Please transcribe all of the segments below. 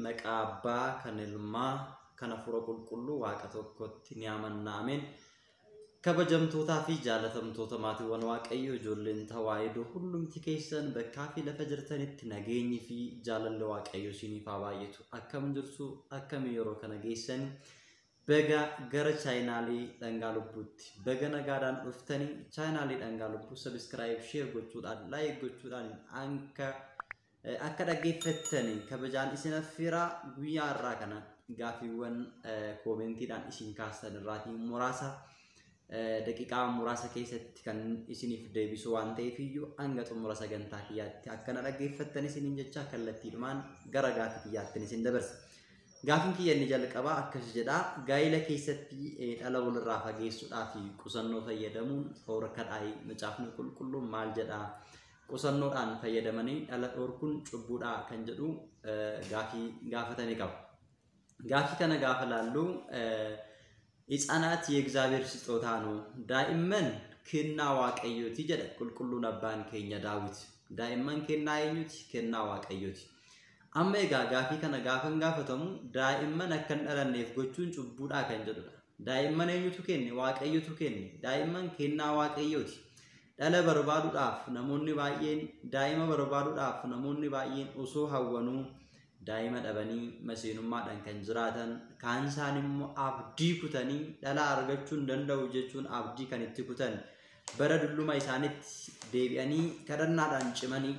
maqaa Abbaa kan Ilmaa kan Hafuura Qulqulluu Waaqa tokkotti ni amanna. Ameen. Kabajamtootaa fi jaalatamtoota maatiiwwan Waaqayyoo ijoolleen tawaahidoo hundumti keessan bakkaa fi lafa jirtanitti nageenyi fi jaalalli Waaqayyoo isiniif haa baay'atu. Akkam jirtu akkam yeroo kana geessan baga gara chaayinaalii Dhangaa Lubbuutti baga nagaadhaan dhuftanii chaayinaalii Dhangaa Lubbuu subscribe share gochuudhaan like gochuudhaan akka dhaggeeffattanii kabajaan isin affeera guyyaa irraa kana gaafiiwwan koomentiidhaan isin kaastan irraatiin muraasa daqiiqaa muraasa keessatti kan isiniif deebisu waan ta'eef iyyuu hanga xumura sagantaa kiyyaatti akkana dhaggeeffattan isiniin jecha kallattiidhumaan gara gaafii kiyyaatti isin dabarsa. Gaafiin kiyya inni jalqabaa akkas jedha. Gaa'ila keessatti dhala walirraa fageessuudhaaf qusannoo fayyadamuun dhorkadhaa macaafni qulqulluun maal jedha? Qusannoodhaan fayyadamanii dhala dhorkuun cubbuudha kan jedhu gaafii gaafatanii qaba. Gaafii kana gaafa laallu ሕፃናት የእግዚአብሔር ስጦታ ነው ዳኢመን ከና ዋቀዮቲ ጀደ ቁልቁሉን አባን ከኛ ዳዊት ዳኢመን ከና አይኙት ከና ዋቀዮቲ አሜጋ ጋፊ ከነ ጋፈን ጋፈተሙ ዳኢመን አከን ደለኔፍ ጎቹን ጩቡዳ ከንጀዱ ዳኢመን አይኙቱ ከኔ ዋቀዮቱ ከኔ ዳኢመን ከና ዋቀዮቲ ደለ በርባዱ ዳፍ ነሞኒ ባየን ዳኢመ በርባዱ ዳፍ ነሞኒ ባየን ኦሶ ሀወኑ daa'ima dhabanii maseenummaadhaan kan jiraatan kaan isaan immoo abdii kutanii dhala argachuun danda'u jechuun abdii kan itti kutan bara dulluma isaanitti deebi'anii kadhannaadhaan cimanii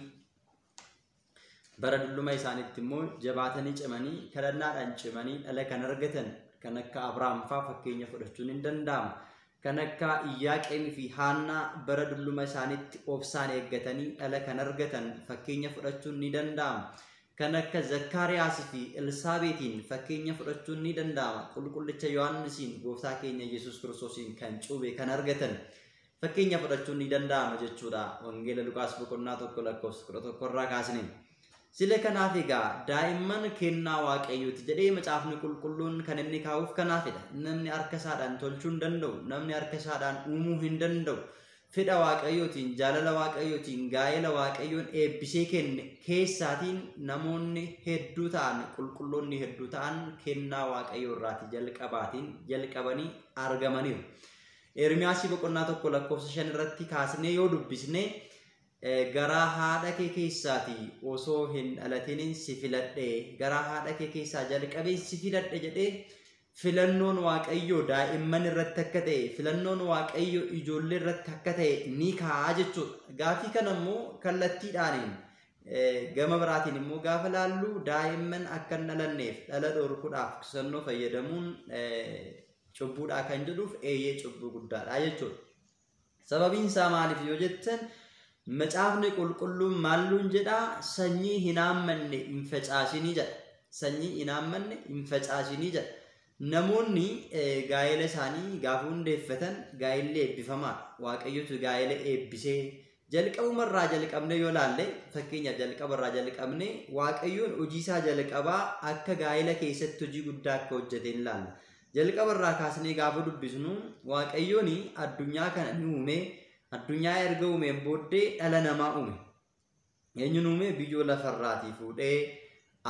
bara dulluma isaanitti immoo jabaatanii cimanii kadhannaadhaan cimanii dhala kan argatan kan akka Abrahaam fa'aa fakkeenya fudhachuun hin danda'amu kan akka Iyyaaqeem fi Haannaa bara dulluma isaanitti obsaan eeggatanii dhala kan argatan fakkeenya fudhachuun ni danda'ama. Kan akka Zakkaariyaas fi Elsaabeetiin fakkeenya fudhachuun ni danda'ama. Qulqullicha Yohaannisiin gooftaa keenya Yesuus Kiristoosiin kan cuube kan argatan fakkeenya fudhachuun ni danda'ama jechuudha. Wangeela Luqaas boqonnaa 1 lakkoofsa 11 irraa kaasnee. Sile kanaaf egaa daa'imman kennaa Waaqayyooti jedhee macaafni qulqulluun kan inni kaa'uuf kanaafidha. Namni harka isaadhaan tolchuu hin danda'u. Namni harka isaadhaan uumuu hin danda'u. Fedha Waaqayyootiin jaalala Waaqayyootiin gaa'ela Waaqayyoon eebbisee kenne keessaatiin namoonni hedduu ta'an qulqulloonni hedduu ta'an kennaa Waaqayyoo irraati jalqabanii argamaniiru. Ermiyaasii boqonnaa 1 lakkoofsa 5 irratti kaasnee yoo dubbisne garaa haadha kee keessaati osoo hin dhalatiniin si filadhe garaa haadha kee keessaa jalqabee si filadhe jedhee filannoon Waaqayyoo daa'imman irratti akka ta'e filannoon Waaqayyoo ijoollee irratti akka ta'e ni kaa'aa jechuudha. Gaafii kana immoo kallattiidhaan gama biraatiin immoo gaafa laallu daa'imman akka hin dhalanneef dhala dhorkuudhaaf qusannoo fayyadamuun cubbuudha kan jedhuuf eeyyee cubbuu guddaadha jechuudha. Sababiin isaa maaliif yoo jettan macaafni qulqulluun maalluun jedha sanyii hin haammanne hin facaasinii jedha. Sanyii hin haammanne hin facaasinii jedha. Namoonni gaa'ela isaanii gaafa hundeeffatan gaa'elli eebbifamaa Waaqayyotu gaa'ela eebbisee jalqabumarraa jalqabne yoo laalle fakkeenya jalqabarraa jalqabne Waaqayyoon hojii isaa jalqabaa akka gaa'ela keessatti hojii guddaa akka hojjete hin laalla. Jalqabarraa kaasnee gaafa dubbisnu Waaqayyoon addunyaa kana ni uume addunyaa erga uumeen booddee dhala namaa uume. Eenyuun uume biyyoo lafarraatii fuudhee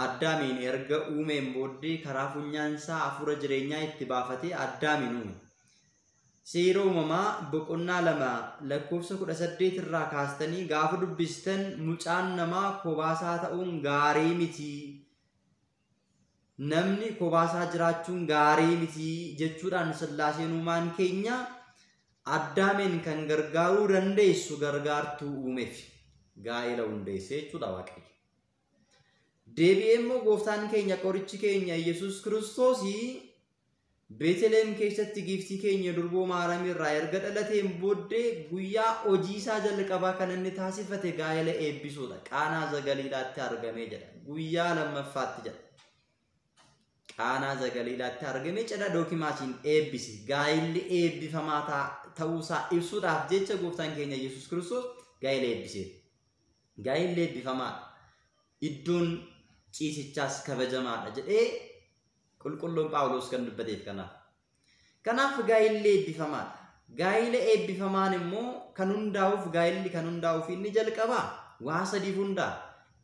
Addaamiin erga uumeen booddee karaa funyaansaa hafuura jireenyaa itti baafatee Addaamiin uume. Seera uumamaa boqonnaa 2 lakkoofsa 18 irraa kaastanii gaafa dubbistan mucaan namaa kobaasaa ta'uun gaarii miti. Namni kobaasaa jiraachuun gaarii miti jechuudhaan Sillaaseen uumaan keenya Addaamiin kan gargaaruu dandeessu gargaartuu uumeef gaa'ela hundeessee jechuudha Waaqayyo. Deebi'ee immoo gooftaan keenya qorichi keenya Yesuus Kiristoos Beetlehem keessatti giiftii keenya durboo Maariyaam irraa erga dhalateen booddee guyyaa hojii isaa jalqabaa kan inni taasifate gaa'ela eebbisuudha. Qaanaa Zagaliilaatti argamee jedha. Guyyaa lammaffaatti jedha. Qaanaa Zagaliilaatti argamee cidha dookimaasiin eebbise. Gaa'elli eebbifamaa ta'uusaa ibsuudhaaf jecha gooftaan keenya Yesuus Kiristoos gaa'ela eebbise. Gaa'elli eebbifamaadha. Iddoon ciisichaas kabajamaadha jedhee qulqulluun Phaawulos kan dubbateef kanaaf gaa'elli eebbifamaadha. Gaa'ela eebbifamaan immoo kan hundaa'uuf gaa'elli kan hundaa'uuf inni jalqabaa waa sadiif hundaa.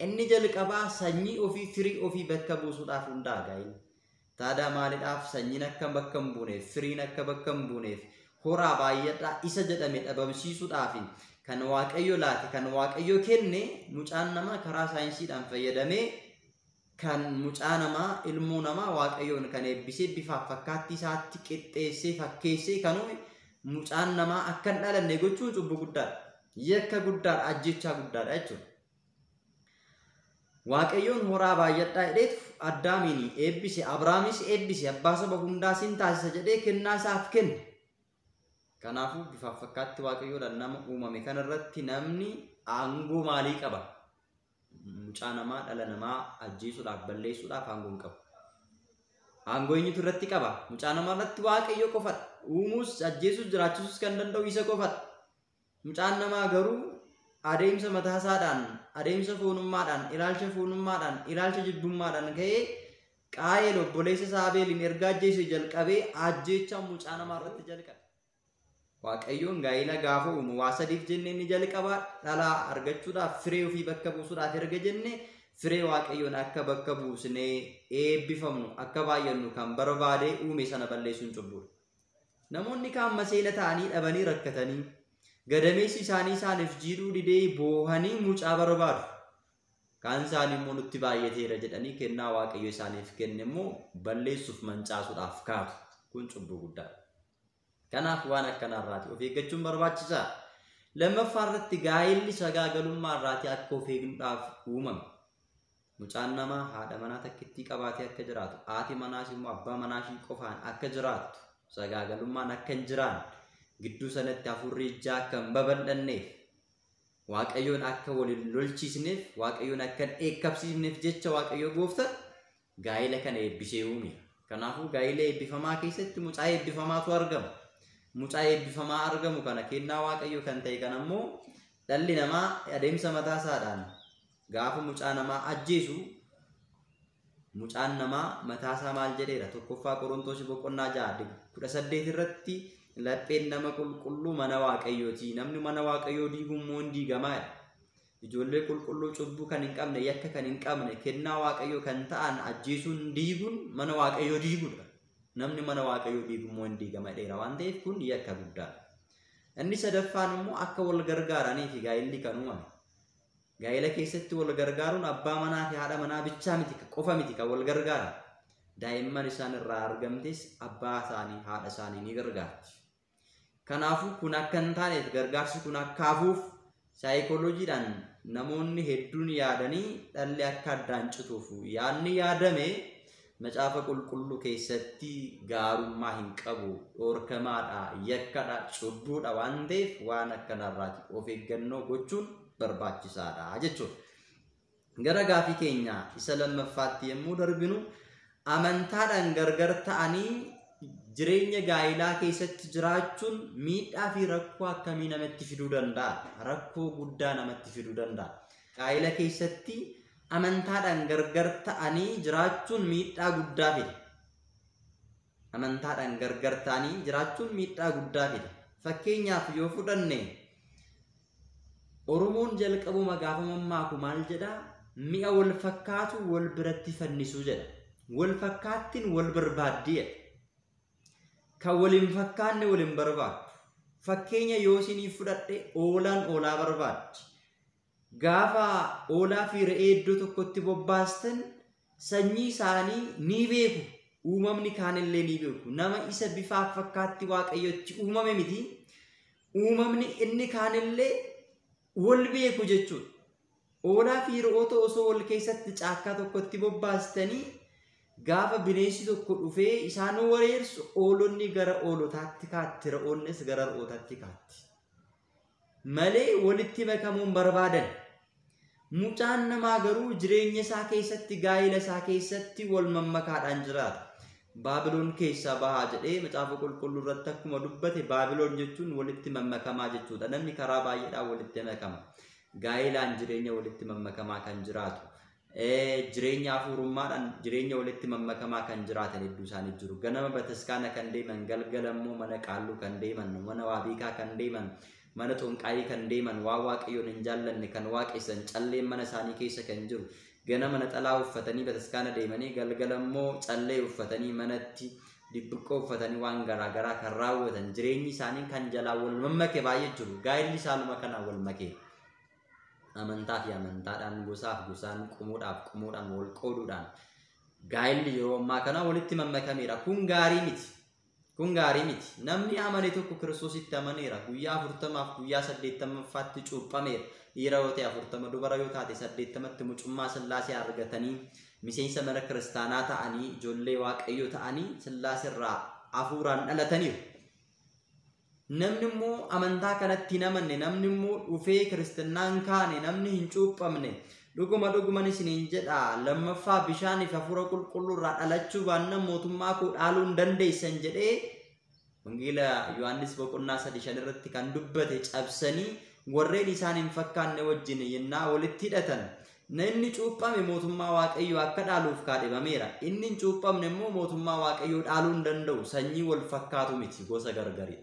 inni jalqabaa sanyii ofii firii ofii bakka buusuudhaaf hundaa gaa'illi. Taadaa maaliidhaaf sanyiin akka bakka hin buuneef firiin akka bakka hin buuneef horaa baay'adhaa isa jedhame dhabamsiisuudhaaf kan waaqayyo laate kan waaqayyo kenne mucaan namaa karaa saayinsiidhaan fayyadamee kan mucaa namaa ilmoo namaa waaqayyoon kan eebbisee bifaaf fakkaattii isaatti qixxeessee fakkeessee kan mucaan namaa akka hin dhalanne gochuun cubbuu guddaadha. Yakka guddaadha, ajjechaa guddaadha jechuudha. Waaqayyoon horaa baay'adhaa jedheetu Addaamiin eebbise, Abrahaamis eebbise, abbaa saba hundaa sin taasisa jedhee kennaa isaaf kenne. Kanaafuu bifaaf fakkaatti waaqayyoodhaan nama uumame kanarratti namni aangoo maalii qaba? Mucaa namaa dhala namaa ajjeesuudhaaf balleessuudhaaf aangoo hin qabu. Aangoo eenyutu irratti qaba? Mucaa namaa irratti waaqayyo qofadha. Uumuus ajjeesuus jiraachisuus kan danda'u isa qofadha. Mucaan namaa garuu adeemsa mataasaadhaan, adeemsa foonummaadhaan, ilaalcha jibbummaadhaan ka'ee Qaayeel obboleessa isaa Abeeliin erga ajjeesee jalqabee ajjeechaa mucaa namaa irratti jalqabe. Waaqayyoon gaa'ila gaafa uumu waa sadiif jennee inni jalqabaa dhalaa argachuudhaaf firee ofii bakka buusuudhaaf erga jenne firee waaqayyoon akka bakka buusnee eebbifamnu akka baay'annu kan barbaade uume sana balleessuun cubbuudha. Namoonni kaan maseela ta'anii dhabanii rakkatanii gadameessi isaanii isaaniif jiidhuu didee boohanii mucaa barbaadu. Kaan isaanii immoo nutti baay'ateera jedhanii kennaa waaqayyo isaaniif kenne immoo balleessuuf mancaasuudhaaf kaatu. Kun cubbuu guddaadha. Kanaaf waan akkanarraati of eeggachuun barbaachisaa. Lammaffaa irratti gaa'illi sagaagalummaa irraati akka of eegnuudhaaf uumame. Mucaan namaa haadha manaa takkittii qabaatee akka jiraatu, haati manaas immoo abbaa manaashii qofaan akka jiraattu, sagaagalummaan akka hin jiraanne, gidduu sanatti hafuurri ijaa akka hin babal'anneef, waaqayyoon akka waliin lolchiisneef, waaqayyoon akka hin eekkabsiifneef jecha waaqayyo gooftaan gaa'ila kana eebbisee uume. Kanaafuu gaa'ila eebbifamaa keessatti mucaa eebbifamaatu argama. Mucaa eebbifamaa argamu kana kennaa waaqayyo kan ta'e kan ammoo dhalli namaa adeemsa mataasaadhaan gaafa mucaa namaa ajjeesu mucaan namaa mataasaa maal jedheera? Tokkoffaa Qorontoos boqonnaa 6:18 irratti lapheen nama qulqulluu mana waaqayyooti. Namni mana waaqayyoo diigummoo hin diigamaa. Ijoollee qulqulluu cubbuu kan hin qabne, yakka kan hin qabne, kennaa waaqayyoo kan ta'an ajjeesuun diiguun mana waaqayyoo diiguudha. Namni mana waaqayyoo diigummoo hin diigama dheera waan ta'eef kun yakka guddaadha. Inni sadaffaan immoo akka wal gargaaraniif gaa'illi kan uumame. Gaa'ila keessatti wal gargaaruun abbaa manaa fi haadha manaa bichaa miti qofa miti kan wal gargaaran. Daa'imman isaan irraa argamtes abbaa isaanii haadha isaanii ni gargaarti. Kanaafuu kun akka hin taaneef gargaarsi kun akka hafuuf saayikolojiidhaan namoonni hedduun yaadanii dhalli akka addaan cituuf yaadni yaadame macaafa qulqulluu keessatti gaarummaa hin qabu, dhorkamaadha, yakkadha, cubbuudha waan ta'eef waan akkanarraati of eeggannoo gochuun barbaachisaadha jechuudha. Gara gaafii keenya isa lammaffaatti yommuu darbinu amantaadhaan gargar ta'anii jireenya gaa'ilaa keessatti jiraachuun miidhaa fi rakkoo akkamii namatti fiduu danda'a? Rakkoo guddaa namatti fiduu danda'a. Gaa'ila keessatti amantaadhaan gargar ta'anii jiraachuun miidhaa guddaa fida. Amantaadhaan gargar ta'anii jiraachuun miidhaa guddaa fida. Fakkeenyaaf yoo fudhanne Oromoon jalqabuma gaafa mammaaku maal jedhaa? Mi'a wal fakkaatu wal biratti fannisuu jedha. Wal fakkaattiin wal barbaaddii jedha. Kan waliin fakkaanne waliin barbaaddu. Fakkeenya yoo isinii fudhadhe oolaan oolaa barbaaddi. Gaafa oolaa fi re'ee iddoo tokkotti bobbaastan sanyii isaanii ni beeku. Uumamni kaanillee ni beeku. Nama isa bifaaf fakkaatti waaqayyotti uumame miti. Uumamni inni kaanillee wal beeku jechuudha. Oolaa fi re'oota osoo wal keessatti caakkaa tokkotti bobbaastanii gaafa bineensi tokko dhufee isaan wareersu oolonni gara oolotaatti kaatti, re'oonnis gara re'ootaatti kaatti. Malee walitti makamuun barbaadan. Mucaan namaa garuu jireenya isaa keessatti, gaa'ila isaa keessatti wal mammakaadhaan jiraata. Baabiloon keessaa bahaa jedhee macaafa qulqulluu irratti akkuma dubbate Baabiloon jechuun walitti mammakamaa jechuudha. Namni karaa baay'eedhaan walitti makama. Gaa'ilaan jireenya walitti mammakamaa kan jiraatu. Jireenya hafuurummaadhaan jireenya walitti mammakamaa kan jiraatan hedduu isaanii jiru. Ganama bataskaana kan deeman, galgala immoo mana qaalluu kan deeman, mana waabiikaa kan deeman, mana xonqaayii kan deeman waa waaqayyoon hin jaallanne kan waaqessan calleen mana isaanii keessa kan jiru gana mana xalaa uffatanii bataskaana deemanii galgalammoo callee uffatanii manatti dibbiqqoo uffatanii waan garaagaraa kan raawwatan jireenyi isaanii kan jalaa wal mammake baay'ee jiru gaa'illi saaluma kanaa wal makee amantaa fi amantaadhaan gosaaf gosaan qumuudhaan wal qooduudhaan gaa'illi yeroo ammaa kana walitti mammakameera kun gaarii miti namni amane tokko Kiristoositti amaneera guyyaa 40 fi guyyaa 80ffaatti cuuphameera dhiira yoo ta'e 40 dubara yoo taate 80tti mucummaa Sillaasee argatanii miseensa mana kiristaanaa ta'anii ijoollee waaqayyoo ta'anii Sillaaseerraa hafuuraan dhalataniiru. Namni immoo amantaa kanatti hin amanne namni immoo dhufee kiristinnaan kaane namni hin cuuphamne dhuguma isiniin jedha lammaffaa bishaan fi hafuura qulqulluurraa dhalachuu baannaan mootummaa koo dhaaluu hin dandeessan jedhee wangeela Yohaannis boqonnaa 3 irratti kan dubbate cabsanii warreen isaan hin fakkaanne wajjin yennaa walitti hidhatan inni cuuphame mootummaa waaqayyoo akka dhaaluuf kaadhimameera inni hin cuuphamne immoo mootummaa waaqayyoo dhaaluu hin danda'u sanyii wal fakkaatu miti gosa gargari.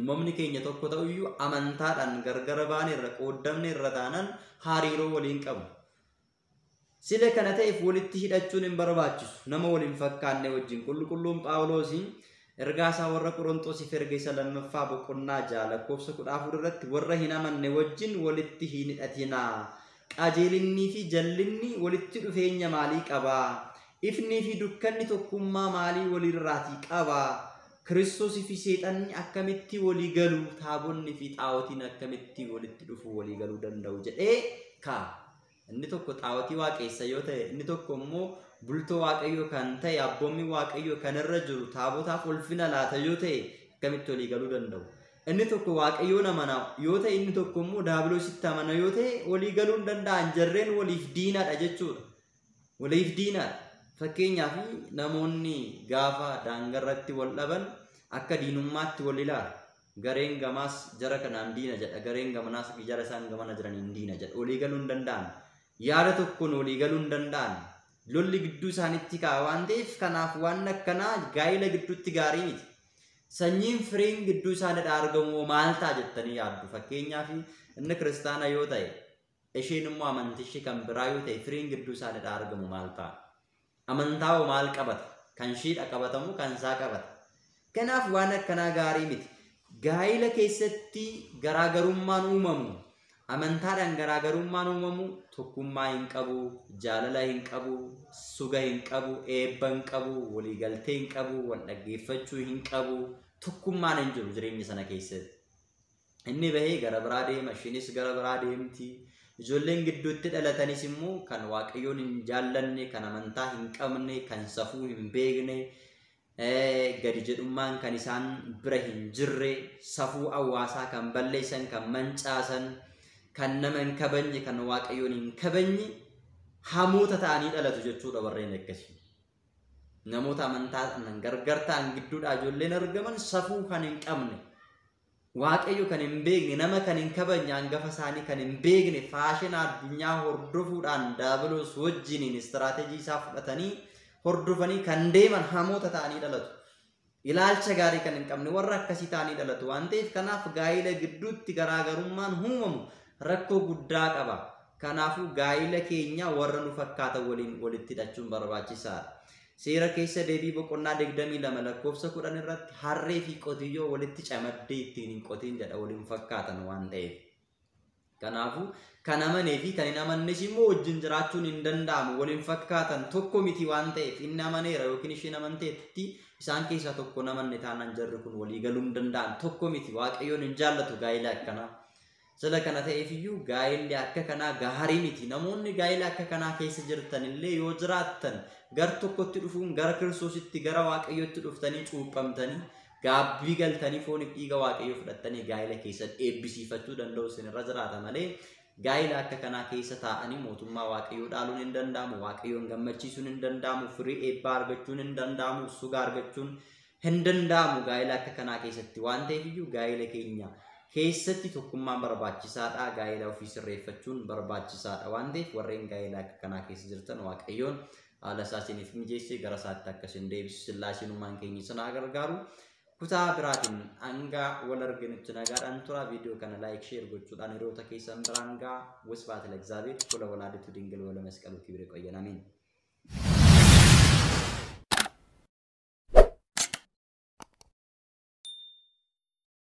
Uumamni keenya tokko ta'uyyuu amantaadhaan gargara baaneerra qooddamneerra taanaan hariiroo waliin qabu. Sile kana ta'eef walitti hidhachuun hin barbaachisu nama waliin fakkaanne wajjin qulqulluun Phaawuloosiin ergaa isaa warra Qorontosiif erge isa lammaffaa boqonnaa 6 lakkoofsa 14 irratti warra hin amanne wajjin walitti hin hidhatinaa. Qajeelinnii fi jallinni walitti dhufeenya maalii qabaa? Ifnii fi dukkanni tokkummaa maalii walirraatii qabaa? Kiristoos fi seexanni akkamitti walii galu taabonni fi xaawotiin akkamitti walitti dhufu walii galuu danda'u jedhee kaa inni tokko xaawotii waaqessa yoo ta'e inni tokko immoo bultoo waaqayyoo kan ta'e abboommi waaqayyoo kan irra jiru taabotaaf ulfina laata yoo ta'e akkamitti walii galuu danda'u inni tokko waaqayyoon amana yoo ta'e inni tokko immoo daabiloositti amana yoo ta'e walii galuu hin danda'an jarreen waliif diinaadha jechuudha waliif diinaadha. Fakkeenyaaf namoonni gaafa daangarratti wal dhaban akka diinummaatti wal ilaalu gareen gamaas jara kanaan diina jedha gareen gamanaas jara isaan gamana jiraniin diina jedha walii galuu hin danda'an yaada tokkoon walii galuu hin danda'an lolli gidduu isaanitti ka'a waan ta'eef kanaaf waan akkanaa gaa'ila gidduutti gaarii miti sanyiin firiin gidduu isaaniidha argamu maal ta'a jettanii yaaddu fakkeenyaaf inni kiristaana yoo ta'e isheen immoo amantishi kan biraa yoo ta'e firiin gidduu isaaniidha argamu maal ta'a. Amantaa maal qabata kan shiidha qabatamu kan isaa qabata kanaaf waan akkanaa gaarii miti gaa'ila keessatti garaagarummaan uumamu amantaadhaan garaagarummaan uumamu tokkummaa hin qabu jaalala hin qabu suga hin qabu eebba hin qabu waliigaltee hin qabu wal dhaggeeffachuu hin qabu tokkummaan hin jiru jireenya sana keessatti inni bahee gara biraa deema ishiinis gara biraa deemti. Ijoolleen gidduutti dhalatanis immoo kan waaqayyoon hin jaallanne kan amantaa hin qabne kan safuu hin beekne gadi jedhummaan kan isaan bira hin jirre safuu hawaasaa kan balleessan kan mancaasan kan nama hin kabajne kan waaqayyoon hin kabajne hamoota ta'anii dhalatu jechuudha warreen akkasii. Namoota amantaa gargar ta'an gidduudha ijoolleen argaman safuu kan hin qabne. Waaqayyo kan hin beekne nama kan hin kabajne hangafa isaanii kan hin beekne faashina addunyaa hordofuudhaan daabiloos wajjiniin istiraatejii isaa fudhatanii hordofanii kan deeman hamoota ta'anii dhalatu. Ilaalcha gaarii kan hin qabne warra akkasii ta'anii dhalatu waan ta'eef kanaaf gaa'ila gidduutti garaagarummaan uumamu rakkoo guddaa qaba. Kanaafuu gaa'ila keenya warra nu fakkaatan waliin walitti hidhachuun barbaachisaadha. Seera keessa deebii boqonnaa 22 lakkoofsa 10 irratti harree fi qotiyyoo walitti camaddee ittiin hin qotiin jedha waliin fakkaatan waan ta'eef. Kanaafuu kan amanee fi kan hin amannes immoo wajjin jiraachuun hin danda'amu waliin fakkaatan tokko miti waan ta'eef inni amaneera yookiin isheen amanteetti isaan keessaa tokko namanne taanaan jarri kun walii galuu hin danda'an tokko miti waaqayyoon hin jaallatu gaa'ila akkanaa. Sila kana ta'eefiyyuu gaa'illi akka kanaa gaarii miti namoonni gaa'ila akka kanaa keessa jirtan illee yoo jiraattan gar tokkotti dhufuun gara Kiristoositti gara waaqayyootti dhuftanii cuuphamtanii gaabbii galtanii fooniif dhiiga waaqayyoo fudhattanii gaa'ila keessan eebbisiifachuu danda'u isinirra jiraata malee gaa'ila akka kanaa keessa taa'anii mootummaa waaqayyoo dhaaluun hin danda'amu waaqayyoon gammachiisuun hin danda'amu firii eebbaa argachuun hin danda'amu suga argachuun hin danda'amu gaa'ila akka kanaa keessatti waan ta'eefiyyuu gaa'ila keenya keessatti tokkummaan barbaachisaadha gaa'ila ofii sirreeffachuun barbaachisaadha waan ta'eef warreen gaa'ila akka kanaa keessa jirtan waaqayyoon haala isaaniif mijeessee gara isaatti akka isin deebisu Sillaaseen uumaan keenya isin haa gargaaru kutaa biraatiin hanga wal arginutti nagaadhaan tura viidiyoo kana laayik sheer gochuudhaan hiriyoota keessan biraan gaa wasbaata lagzaabeet tola walaaditu dingil wala masqaluutii bira qoyyan amiin.